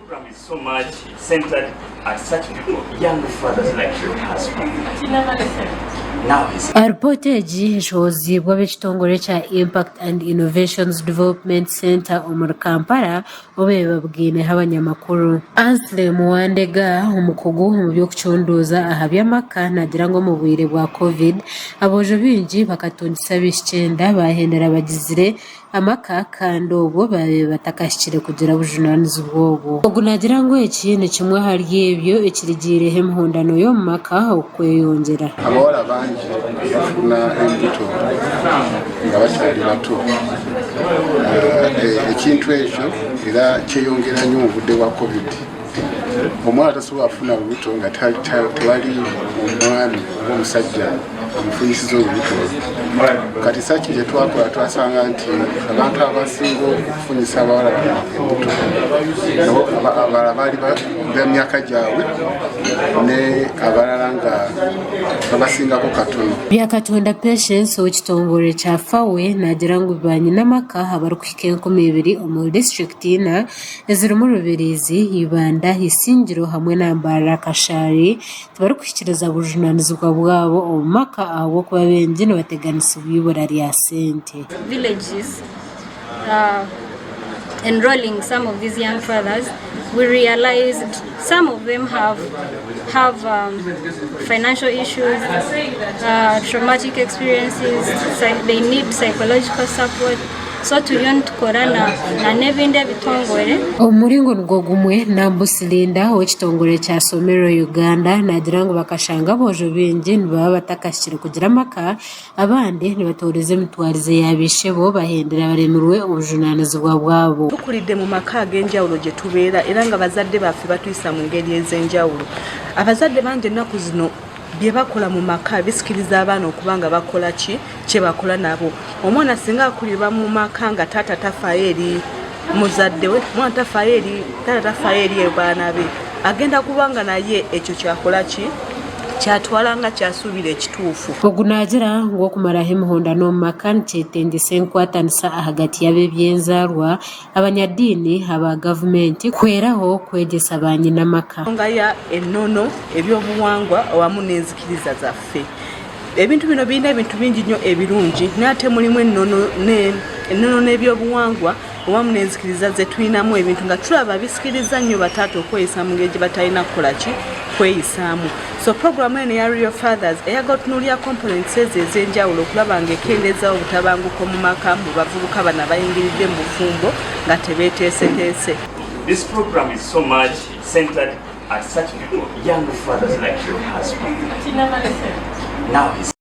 program is so much centered at such people, young fathers like your husband. Ripoti eshozibwa b'ekitongole kya Impact and Innovations Development Center omuri Kampala obe babwineho abanyamakuru. Ansley Muwandega omukugu mu by'okucunduuza aha by'amaka nagira ngu mu bwire bwa COVID aboojo bingi bakatundisa ab'ishkyenda bahendera bagizire amaka kandi obwo babe batakahikire kugira obujunanizibwa obwo. Ogu nagira ngu eki ni kimwe ahari ebyo ekirigiireho emihondano y'omu maka okweyongyera. Abawala bangi bafuna embuto nga bakyali bato. Ekintu ekyo era kyeyongera nnyo mu budde bwa COVID. Omwana tasobola kufuna olubuto nga tewali omwami oba omusajja omufunyisiza olubuto. Kati saki gye twakola twasanga nti abantu abasinga okufunyisa abawala embuto abalala baali b'emyaka gyabwe ne abalala nga babasingako katono. Byakatonda Patience ow'ekitongole kya FAWE nagira ngu banyinamaka abarikuhika 20,000 omu disitulikiti 4 ezirimu Rubirizi, Ibanda, Isingiro hamwe n'Ambarara Kashari tibarikuhikiriza bujunanizibwa bwabo omu maka ahabw'okuba bengi nibateganisibwa ibura rya sente. Villages enrolling some of these young fathers, we realized some of them have financial issues, traumatic experiences, they need psychological support. So tuliyo tukorana na n'ebindi ebitongole. Omuringo nigwo gumwe Nambusi Linda ow'ekitongole kya Somero Uganda nagira ngu bakashanga aboojo bingi nibaba batakahikire kugira amaka abandi nibatooreza emitwarize y'abaishe bo bahendera baremerwe obujunanizibwa bwabo. Tukulidde mu maka ag'enjawulo gye tubeera era nga bazadde baffe batuyisa mu ngeri ez'enjawulo. Abazadde bangi ennaku zino bye bakola mu maka bisikiriza abaana okuba nga bakola kye bakola nabo. Omwana singa akulirwa mu maka nga taata tafaayo eri muzadde we, mwana tafaayo eri taata tafaayo eri abaana be, agenda kubanga naye ekyo kyakola kyatwala nga kyasuubira ekituufu. Ogu nagira ngu okumaraho emihondano omu maka nikyetendesa enkwatanisa ahagati y'ab'ebyenzarwa, abanyaddiini, aba gavumenti kweraho kwegyesa banyinamaka. Ngaya ennono ebyobuwangwa awamu n'enzikiriza zaffe. Ebintu bino birina ebintu bingi nnyo ebirungi n'ate mulimu ennono n'ebyobuwangwa awamu n'enzikiriza ze tulinamu ebintu nga tulaba bisikiriza nnyo bataata okweyisa mu ngeri gye batalina kukola kweyisaamu. So program eno ya Real Fathers eyagala otunuulira components ezo ez'enjawulo okulaba ng'ekendeeza obutabanguko mu maka mu bavubuka bano abayingiridde mu bufumbo nga tebeeteeseteese. This program is so much centered at such people, young fathers like your husband. Now he's